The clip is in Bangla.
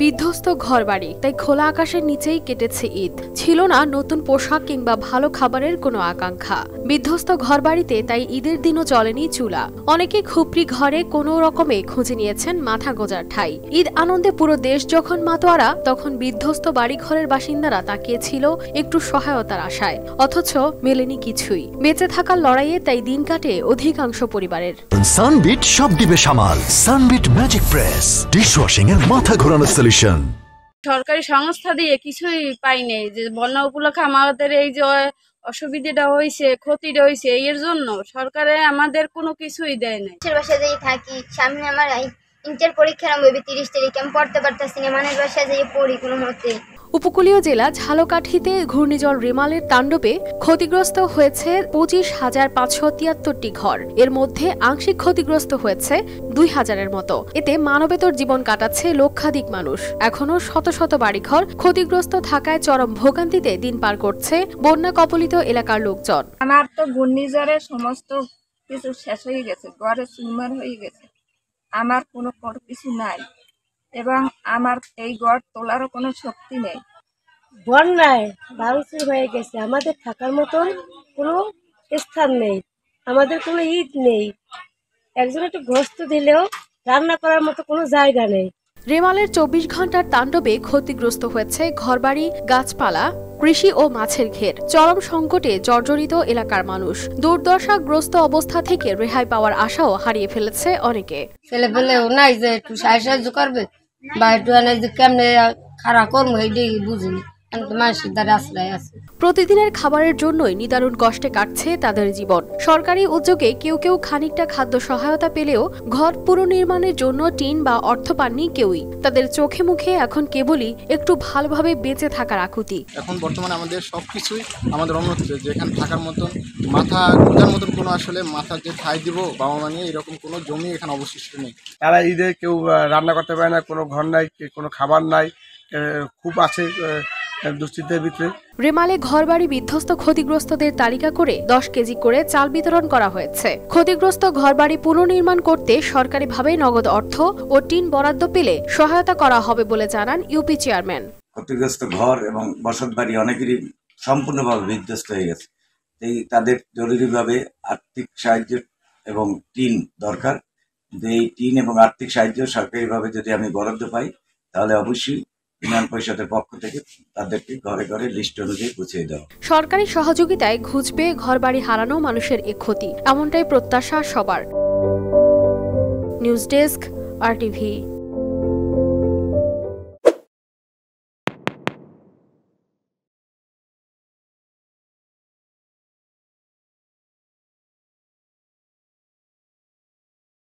বিধ্বস্ত ঘরবাড়ি, তাই খোলা আকাশের নিচেই কেটেছে ঈদ। ছিল না নতুন পোশাক কিংবা ভালো খাবারের কোনো আকাঙ্ক্ষা। বিধ্বস্ত ঘরবাড়িতে তাই ঈদের দিনও চলেনি চুলা। অনেকে খুপড়ি ঘরে কোনো রকমে খুঁজে নিয়েছেন মাথা গোঁজার ঠাই। ঈদ আনন্দে পুরো দেশ যখন মাতোয়ারা, তখন বিধ্বস্ত বাড়িঘরের বাসিন্দারা তাকিয়েছিল একটু সহায়তার আশায়, অথচ মেলেনি কিছুই। বেঁচে থাকার লড়াইয়ে তাই দিন কাটে অধিকাংশ পরিবারের। সানবিট সব দিবে সামাল। সানবিট ম্যাজিক প্রেস ডিশওয়াশিং এর মাথা ঘোরানোর সলিউশন। সরকারি সংস্থা দিয়ে কিছুই পাইনি, যে বন্যা উপলক্ষে আমাদের এই যে অসুবিধাটা হয়েছে, ক্ষতিটা হয়েছে, এর জন্য সরকারে আমাদের কোনো কিছুই দেয় নাই। বাসায় যেয়ে থাকি, সামনে আমার ইন্টার পরীক্ষা হবে 30 তারিখে, আমি পড়তে পারতেছি না, মানের বাসায় যেয়ে পড়ি কোনো মতে। উপকূলীয় জেলা ঝালকাঠিতে ঘূর্ণিঝড় রেমালের তাণ্ডবে ক্ষতিগ্রস্ত হয়েছে 25,573টি ঘর। এর মধ্যে আংশিক ক্ষতিগ্রস্ত হয়েছে 2,000-এর মতো। এতে মানবেতর জীবন কাটাচ্ছে লক্ষাধিক মানুষ। এখনো শত শত বাড়িঘর ক্ষতিগ্রস্ত থাকায় চরম ভোগান্তিতে দিন পার করছে বন্যা কবলিত এলাকার লোকজন। আমার তো ঘূর্ণিঝড়ে সমস্ত কিছু শেষ হয়ে গেছে, ঘরে চুরমার হয়ে গেছে, আমার কোনো কিছু নাই এবং আমার এই ঘর তোলারও কোনো শক্তি নেই। বন্যায় ভাঙচুর হয়ে গেছে, আমাদের থাকার মতন কোনো স্থান নেই, আমাদের কোনো ঈদ নেই, একজন একটু গোস্ত দিলেও রান্না করার মতো কোনো জায়গা নেই। রেমালের 24 ঘন্টার তাণ্ডবে ক্ষতিগ্রস্ত হয়েছে ঘরবাড়ি, গাছপালা, কৃষি ও মাছের ঘের। চরম সংকটে জর্জরিত এলাকার মানুষ দুর্দশাগ্রস্ত অবস্থা থেকে রেহাই পাওয়ার আশাও হারিয়ে ফেলেছে অনেকে। ছেলে পেলেও নাই যে একটু সাহায্য করবে বা একটু কেমনে খারাপ কর্ম এইটাই বুঝিনি। প্রতিদিনের খাবারের জন্যই নিদারুণ কষ্টে কাটছে তাদের জীবন। সরকারি উদ্যোগে কেউ কেউ খানিকটা খাদ্য সহায়তা পেলেও ঘর পুনর্নির্মাণের জন্য টিন বা অর্থ পাননি কেউই। তাদের চোখে মুখে এখন কেবলই একটু ভালোভাবে বেঁচে থাকার আকুতি। এখন বর্তমানে আমাদের সবকিছুই আমাদের উন্নতি, যেখানে থাকার মতন মাথা গোজার মতন কোনো আসলে মাথার যে ঠাই দিব বাবা মা নিয়ে, এরকম কোনো জমি এখানে অবশিষ্ট নেই। তারা ঈদে কেউ রান্না করতে পারে না, কোনো ঘর নাই, কোনো খাবার নাই, খুব আছে দুশ্চিন্তার ভিতরে। রেমালে ঘরবাড়ি বিধ্বস্ত ক্ষতিগ্রস্তদের তালিকা করে 10 কেজি করে চাল বিতরণ করা হয়েছে। ক্ষতিগ্রস্ত ঘরবাড়ি পুনর্নির্মাণ করতে সরকারিভাবে নগদ অর্থ ও টিন বরাদ্দ পেলে সহায়তা করা হবে বলে জানান ইউপি চেয়ারম্যান। ক্ষতিগ্রস্ত ঘর এবং বসতবাড়ি অনেকেরই সম্পূর্ণভাবে বিধ্বস্ত হয়ে গেছে, এই তাদের জরুরিভাবে আর্থিক সাহায্য এবং টিন দরকার। এই টিন এবং আর্থিক সাহায্য সরকারিভাবে যদি আমি বরাদ্দ পাই, তাহলে অবশ্যই ইউনিয়ন পরিষদের পক্ষ থেকে তাদেরকে ঘরে ঘরে লিস্ট অনুযায়ী পৌঁছে দেওয়া। সরকারি সহযোগিতায় ঘুচবে ঘরবাড়ি হারানো মানুষের এ ক্ষতি, এমনটাই প্রত্যাশা সবার। News desk, RTV।